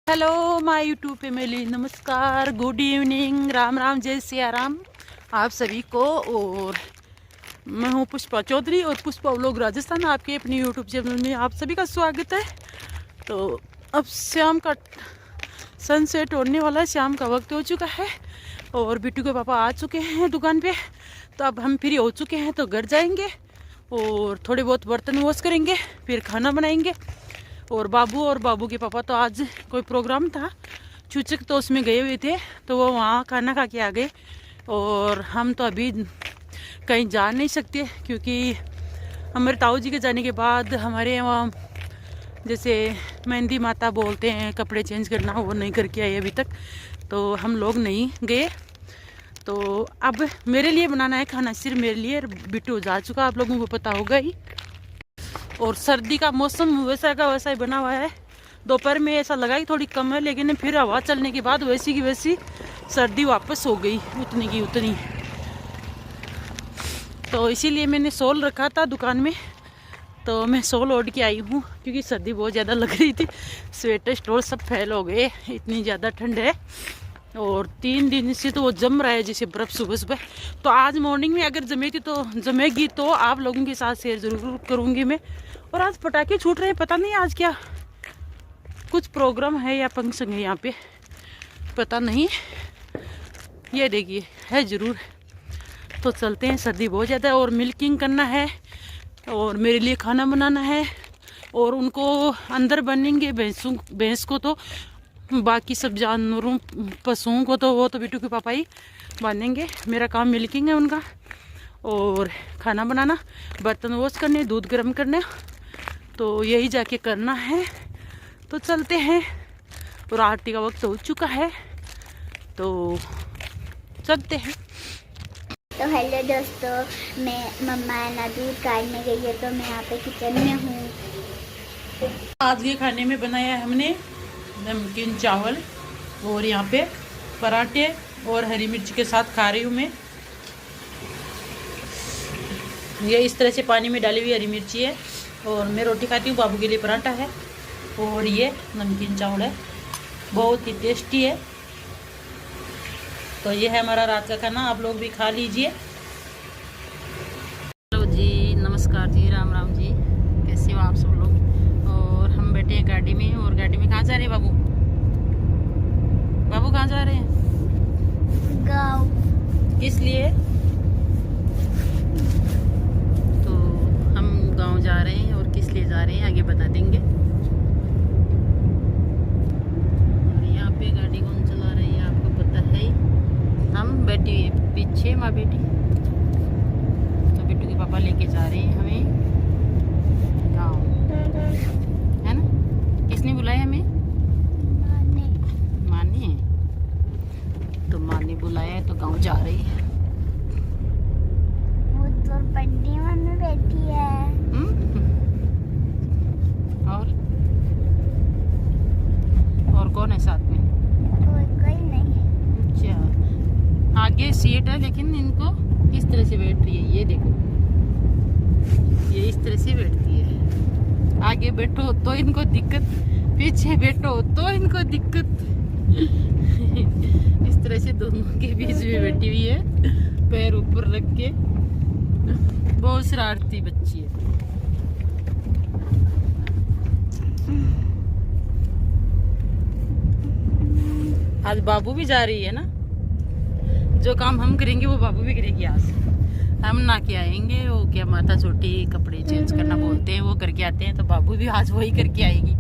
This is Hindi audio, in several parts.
हेलो माय यूट्यूब फैमिली, नमस्कार, गुड इवनिंग, राम राम, जय सिया राम आप सभी को। और मैं हूँ पुष्पा चौधरी और पुष्पा व्लॉग राजस्थान, आपके अपनी यूट्यूब चैनल में आप सभी का स्वागत है। तो अब शाम का सनसेट होने वाला है, शाम का वक्त हो चुका है और बिट्टू के पापा आ चुके हैं दुकान पे। तो अब हम फ्री हो चुके हैं तो घर जाएंगे और थोड़े बहुत बर्तन वॉश करेंगे, फिर खाना बनाएंगे। और बाबू के पापा तो आज कोई प्रोग्राम था चूचक, तो उसमें गए हुए थे, तो वो वहाँ खाना खा के आ गए। और हम तो अभी कहीं जा नहीं सकते क्योंकि हमारे ताऊ जी के जाने के बाद हमारे वहाँ जैसे मेहंदी माता बोलते हैं कपड़े चेंज करना, वो नहीं करके आए अभी तक, तो हम लोग नहीं गए। तो अब मेरे लिए बनाना है खाना, सिर्फ मेरे लिए। बिट्टू जा चुका, आप लोगों को पता होगा ही। और सर्दी का मौसम वैसा का वैसा ही बना हुआ है। दोपहर में ऐसा लगा कि थोड़ी कम है, लेकिन फिर हवा चलने के बाद वैसी की वैसी सर्दी वापस हो गई, उतनी की उतनी। तो इसीलिए मैंने शॉल रखा था दुकान में, तो मैं शॉल ओढ़ के आई हूँ क्योंकि सर्दी बहुत ज़्यादा लग रही थी। स्वेटर स्टोर सब फैल हो गए, इतनी ज़्यादा ठंड है। और 3 दिन से तो वो जम रहा है जैसे बर्फ़ सुबह सुबह। तो आज मॉर्निंग में अगर जमेगी तो आप लोगों के साथ शेयर ज़रूर करूँगी मैं। और आज पटाखे छूट रहे हैं, पता नहीं आज क्या कुछ प्रोग्राम है या फंक्शन है यहाँ पे, पता नहीं। ये देखिए है ज़रूर। तो चलते हैं, सर्दी बहुत ज़्यादा है और मिल्किंग करना है और मेरे लिए खाना बनाना है। और उनको अंदर बनेंगे भैंस को, तो बाकी सब जानवरों पशुओं को तो वो तो बिट्टू के पापा ही बांधेंगे। मेरा काम मिल्किंग है उनका और खाना बनाना, बर्तन वॉश करने, दूध गर्म करने, तो यही जाके करना है। तो चलते हैं और आरती का वक्त हो चुका है, तो चलते हैं। तो हेलो दोस्तों, मैं मम्मा है ना दूध काटने गई है, तो मैं यहाँ पे किचन में हूँ। आज के खाने में बनाया है हमने नमकीन चावल और यहाँ पे पराठे और हरी मिर्च के साथ खा रही हूँ मैं। ये इस तरह से पानी में डाली हुई हरी मिर्ची है और मैं रोटी खाती हूँ, बाबू के लिए पराठा है और ये नमकीन चावल है, बहुत ही टेस्टी है। तो ये है हमारा रात का खाना, आप लोग भी खा लीजिए। हेलो जी, नमस्कार जी, राम राम जी, कैसे हो आप सब लोग। और हम बैठे हैं गाड़ी में, और गाड़ी में कहाँ जा रहे हैं बाबू? बाबू कहाँ जा रहे हैं? गाँव। किस लिए? तो हम गांव जा रहे हैं और किस लिए जा रहे हैं आगे बता देंगे। और यहाँ पे गाड़ी कौन चला रही है आपको पता है ही। हम बैठी हुई पीछे माँ बेटी, तो बिट्टू के पापा लेके जा रहे हैं हमें गाँव, है ना। किसने बुलाया हमें? माँ ने। तो माँ ने बुलाया है तो गाँव जा रही है। वो तो बड्डी में बैठी है। और कौन है साथ में? कोई नहीं। अच्छा, आगे सीट है लेकिन इनको इस तरह से बैठ रही है, ये देखो, ये इस तरह से बैठती है। आगे बैठो तो इनको दिक्कत, पीछे बैठो तो इनको दिक्कत। इस तरह से दोनों के बीच में बैठी हुई है, पैर ऊपर रख के। बहुत शरारती बच्ची है। आज बाबू भी जा रही है ना, जो काम हम करेंगे वो बाबू भी करेगी। आज हम ना के आएंगे, वो क्या माता छोटी कपड़े चेंज करना बोलते हैं, वो करके आते हैं, तो बाबू भी आज वही करके आएगी।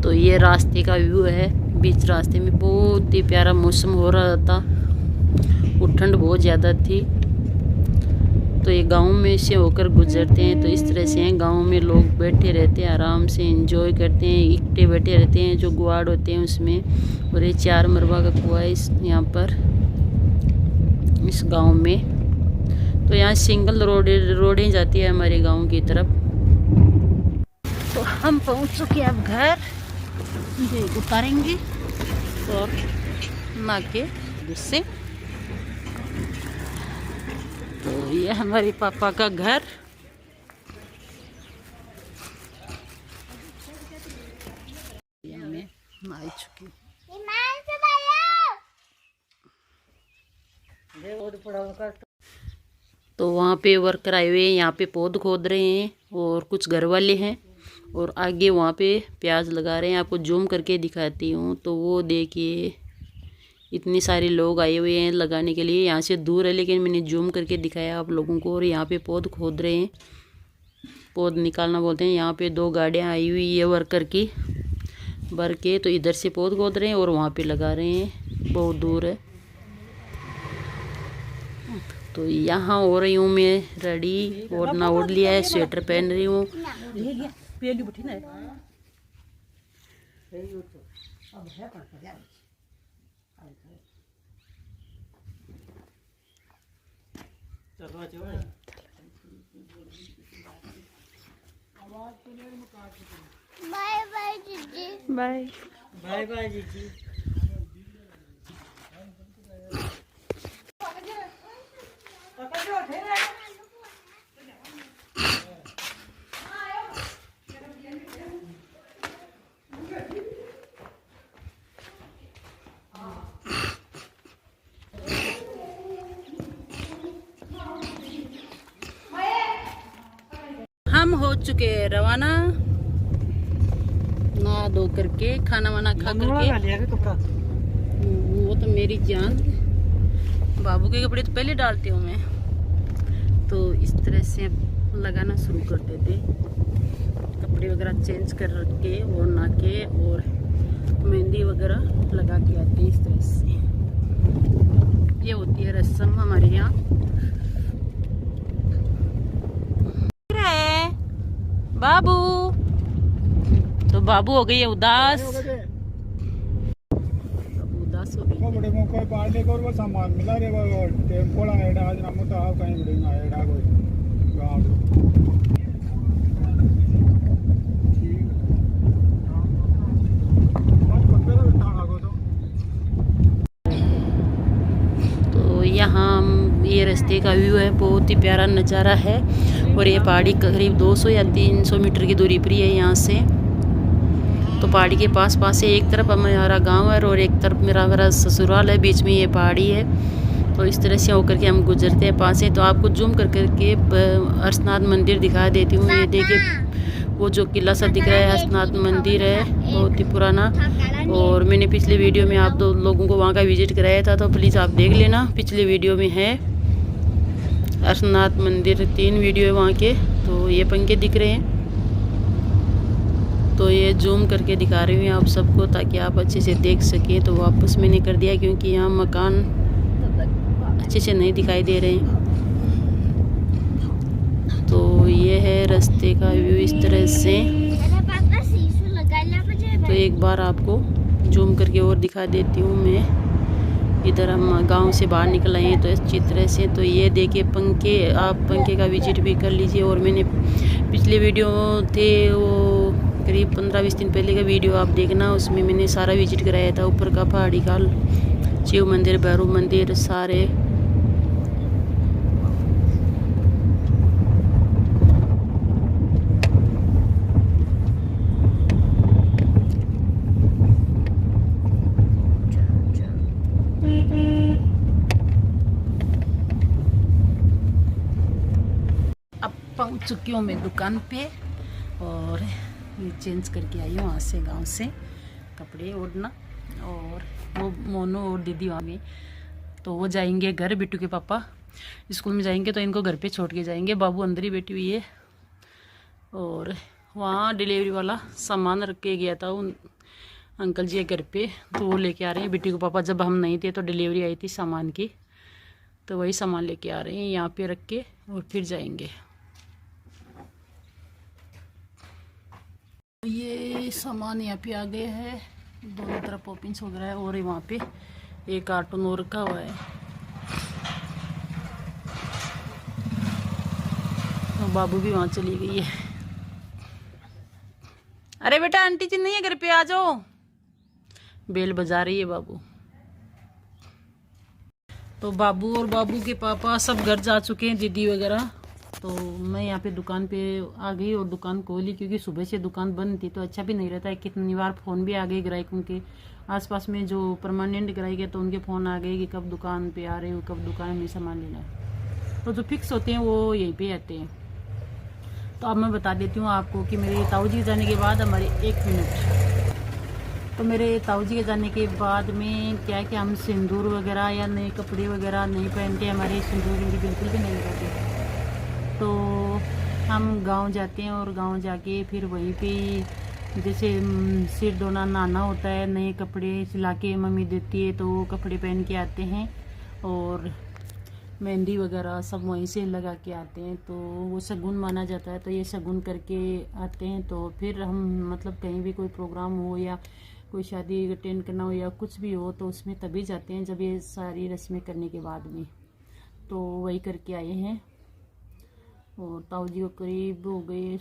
तो ये रास्ते का व्यू है, बीच रास्ते में बहुत ही प्यारा मौसम हो रहा था और ठंड बहुत ज़्यादा थी। तो ये गांव में से होकर गुजरते हैं, तो इस तरह से हैं। गांव में लोग बैठे रहते हैं, आराम से एंजॉय करते हैं, इकट्ठे बैठे रहते हैं, जो गुआड़ होते हैं उसमें। और ये 4 मरबा का कुआं है यहाँ पर, इस गांव में। तो यहाँ सिंगल रोडें जाती है हमारे गांव की तरफ। तो हम पहुँच चुके हैं अब घर, ये उतारेंगे और ना के गुस्से। तो ये हमारे पापा का घर, आ चुकी। तो वहाँ पे वर्कर आए हुए हैं, यहाँ पे पौध खोद रहे हैं और कुछ घर वाले हैं और आगे वहाँ पे प्याज लगा रहे हैं। आपको जूम करके दिखाती हूँ तो वो देखिए इतने सारे लोग आए हुए हैं लगाने के लिए। यहाँ से दूर है लेकिन मैंने जूम करके दिखाया आप लोगों को। और यहाँ पे पौध खोद रहे हैं, पौध निकालना बोलते हैं। यहाँ पे 2 गाड़ियाँ आई हुई है वर्कर की भर के, तो इधर से पौध खोद रहे हैं और वहाँ पे लगा रहे हैं, बहुत दूर है। तो यहाँ हो रही हूँ मैं रेडी, ओढ़ना ओढ़ लिया है, स्वेटर पहन रही हूँ। बाय बाय जीजी। बाय बाय बाय जीजी। हम हो चुके हैं रवाना, नहा धो करके खाना वाना खा करके। वो तो मेरी जान, बाबू के कपड़े तो पहले डालती हूँ मैं। तो इस तरह से लगाना शुरू कर देते, कपड़े वगैरह चेंज कर के और नहा के और मेहंदी वगैरह लगा के आते हैं। इस तरह से ये होती है रस्म हमारे यहाँ। बाबू तो बाबू हो गई है उदास, उदास हो गई। बड़े मौके पार्टी को वो सामान मिला रे वो टेम्पो ला एडा आज नाम तो आप कहीं बिडिंग एडा कोई गांव तो यहाँ ये रास्ते का व्यू है, बहुत ही प्यारा नज़ारा है। और ये पहाड़ी करीब 200 या 300 मीटर की दूरी पर है यहाँ से। तो पहाड़ी के पास पास है, एक तरफ हमारा गांव है और एक तरफ मेरा ससुराल है, बीच में ये पहाड़ी है। तो इस तरह से होकर के हम गुजरते हैं पास से। तो आपको जूम कर करके हर्षनाथ मंदिर दिखा देती हूँ। ये देखिए वो जो किला सा दिख रहा है हर्षनाथ मंदिर है, बहुत ही पुराना। और मैंने पिछले वीडियो में आप 2 लोगों को वहाँ का विजिट कराया था, तो प्लीज़ आप देख लेना, पिछले वीडियो में है हर्षनाथ मंदिर। 3 वीडियो है वहाँ के। तो ये पंखे दिख रहे हैं, तो ये जूम करके दिखा रही हूँ आप सबको ताकि आप अच्छे से देख सकें। तो वापस मैंने कर दिया क्योंकि यहाँ मकान अच्छे से नहीं दिखाई दे रहे हैं। तो ये है रास्ते का व्यू इस तरह से। तो एक बार आपको जूम करके और दिखा देती हूँ मैं। इधर हम गांव से बाहर निकल आए हैं तो अच्छी तरह से। तो ये देखिए पंखे, आप पंखे का विजिट भी कर लीजिए। और मैंने पिछले वीडियो थे वो करीब 15-20 दिन पहले का वीडियो आप देखना, उसमें मैंने सारा विजिट कराया था। ऊपर का पहाड़ी का शिव मंदिर, भैरव मंदिर सारे। अब पहुंच चुकी हूँ मैं दुकान पे और ये चेंज करके आई हूँ वहाँ से, गांव से कपड़े ओढ़ना। और वो मोनू और दीदी वहाँ में, तो वो जाएंगे घर। बिट्टू के पापा स्कूल में जाएंगे तो इनको घर पे छोड़ के जाएंगे। बाबू अंदर ही बैठी हुई है। और वहाँ डिलीवरी वाला सामान रख के गया था उन अंकल जी के घर पे, तो वो लेके आ रहे हैं। बिट्टू के पापा जब हम नहीं थे तो डिलीवरी आई थी सामान की, तो वही सामान लेके आ रहे हैं यहाँ पे रख के और फिर जाएंगे। ये सामान यहाँ पे आ गया है, दोनों तरफ पॉपिंग्स वगैरह है। और वहाँ पे एक कार्टून और रखा हुआ है। तो बाबू भी वहाँ चली गई है। अरे बेटा आंटी जी नहीं है घर पे, आ जाओ। बेल बजा रही है बाबू। तो बाबू और बाबू के पापा सब घर जा चुके हैं, दीदी वगैरह। तो मैं यहाँ पे दुकान पे आ गई और दुकान खोली, क्योंकि सुबह से दुकान बंद थी तो अच्छा भी नहीं रहता है। कितनी बार फ़ोन भी आ गए ग्राहकों के, आसपास में जो परमानेंट ग्राहक है तो उनके फ़ोन आ गए कि कब दुकान पे आ रहे हो, कब दुकान में सामान लेना है। तो जो फिक्स होते हैं वो यहीं पे आते हैं। तो अब मैं बता देती हूँ आपको कि मेरे ताऊ जी के जाने के बाद हमारे 1 मिनट, तो मेरे ताऊ जी के जाने के बाद में क्या कि हम सिंदूर वगैरह या नए कपड़े वगैरह नहीं पहनते, हमारे सिंदूर इनकी बिल्कुल भी नहीं लगाते। तो हम गांव जाते हैं और गांव जाके फिर वहीं पे जैसे सिर धोना नहाना होता है, नए कपड़े सिला के मम्मी देती है तो वो कपड़े पहन के आते हैं और मेहंदी वगैरह सब वहीं से लगा के आते हैं। तो वो शगुन माना जाता है, तो ये शगुन करके आते हैं। तो फिर हम मतलब कहीं भी कोई प्रोग्राम हो या कोई शादी अटेंड करना हो या कुछ भी हो तो उसमें तभी जाते हैं जब ये सारी रस्में करने के बाद में। तो वही करके आए हैं और ताऊ जी को करीब हो गए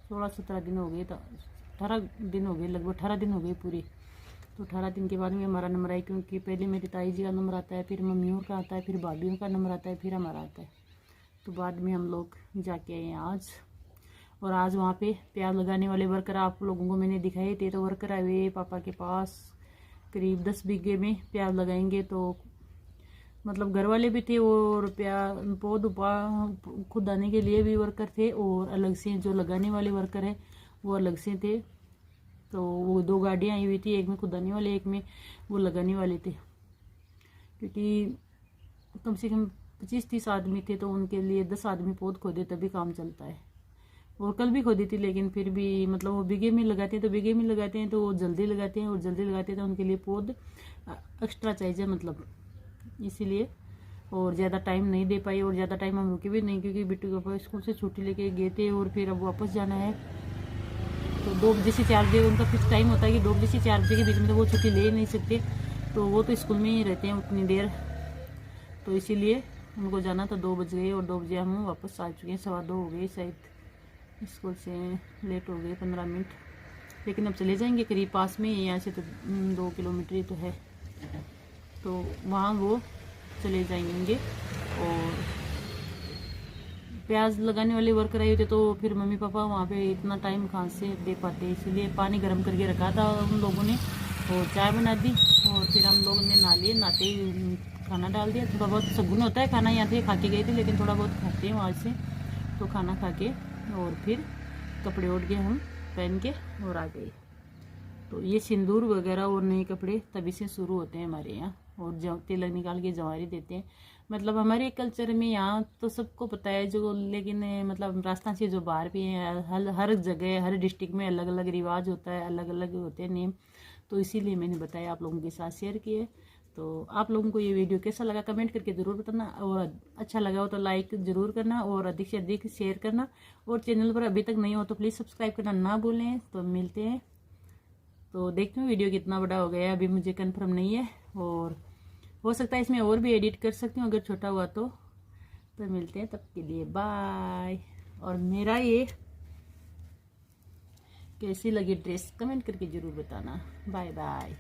16-17 दिन हो गए, 18 दिन हो गए, लगभग 18 दिन हो गए पूरे। तो 18 दिन के बाद में हमारा नंबर आया, क्योंकि पहले मेरी ताई जी का नंबर आता है, फिर मम्मियों का आता है, फिर भाभीयों का नंबर आता है, फिर हमारा आता है। तो बाद में हम लोग जाके आए हैं आज। और आज वहाँ पे प्याज लगाने वाले वर्कर आप लोगों को मैंने दिखाए थे, तो वर्कर आए हुए पापा के पास, करीब 10 बीघे में प्याज लगाएंगे। तो मतलब घर वाले भी थे और पौध खुद आने के लिए भी वर्कर थे और अलग से जो लगाने वाले वर्कर है वो अलग से थे। तो वो 2 गाड़ियाँ आई हुई थी, एक में खुदाने वाले, एक में वो लगाने वाले थे। क्योंकि कम से कम 25-30 आदमी थे तो उनके लिए 10 आदमी पौध खोदे तभी काम चलता है। और कल भी खोदी थी, लेकिन फिर भी मतलब वो बीघे में लगाते हैं तो बीघे में लगाते हैं तो वो जल्दी लगाते हैं, और जल्दी लगाते हैं तो उनके लिए पौध एक्स्ट्रा चाहिए मतलब, इसीलिए। और ज़्यादा टाइम नहीं दे पाई और ज़्यादा टाइम हम रुके भी नहीं, क्योंकि बिट्टू के पापा स्कूल से छुट्टी लेके गए थे और फिर अब वापस जाना है। तो 2 बजे से 4 बजे उनका फिक्स टाइम होता है कि 2 बजे से 4 बजे के बीच में तो वो छुट्टी ले नहीं सकते, तो वो तो स्कूल में ही रहते हैं उतनी देर। तो इसीलिए उनको जाना तो 2 बज गए और 2 बजे हम वापस आ चुके हैं। 2:15 हो गए शायद, स्कूल से लेट हो गए 15 मिनट, लेकिन अब चले जाएंगे करीब पास में, यहाँ से तो 2 किलोमीटर ही तो है, तो वहाँ वो चले जाएंगे। और प्याज लगाने वाले वर्कर आए थे तो फिर मम्मी पापा वहाँ पे इतना टाइम कहाँ से दे पाते, इसीलिए पानी गर्म करके रखा था उन लोगों ने और चाय बना दी और फिर हम लोगों ने नहा लिए, नहाते ही खाना डाल दिया। थोड़ा बहुत शगुन होता है, खाना यहाँ से खा के गए थे, लेकिन थोड़ा बहुत खाते हैं वहाँ से, तो खाना खा के और फिर कपड़े ओढ़ के हम पहन के और आ गए। तो ये सिंदूर वगैरह और नए कपड़े तभी से शुरू होते हैं हमारे यहाँ। और तिलक निकाल के जवारी देते हैं, मतलब हमारे कल्चर में यहाँ तो सबको पता है जो, लेकिन मतलब राजस्थान से जो बाहर भी हैं हर जगह हर डिस्ट्रिक्ट में अलग अलग रिवाज होता है, अलग अलग होते हैं नेम। तो इसीलिए मैंने बताया, आप लोगों के साथ शेयर किए। तो आप लोगों को ये वीडियो कैसा लगा कमेंट करके ज़रूर बताना, और अच्छा लगा हो तो लाइक ज़रूर करना और अधिक से अधिक शेयर करना, और चैनल पर अभी तक नहीं हो तो प्लीज़ सब्सक्राइब करना ना भूलें। तो मिलते हैं, तो देखते हैं वीडियो कितना बड़ा हो गया है, अभी मुझे कंफर्म नहीं है, और हो सकता है इसमें और भी एडिट कर सकती हूँ अगर छोटा हुआ तो मिलते हैं, तब के लिए बाय। और मेरा ये कैसी लगी ड्रेस कमेंट करके ज़रूर बताना। Bye bye.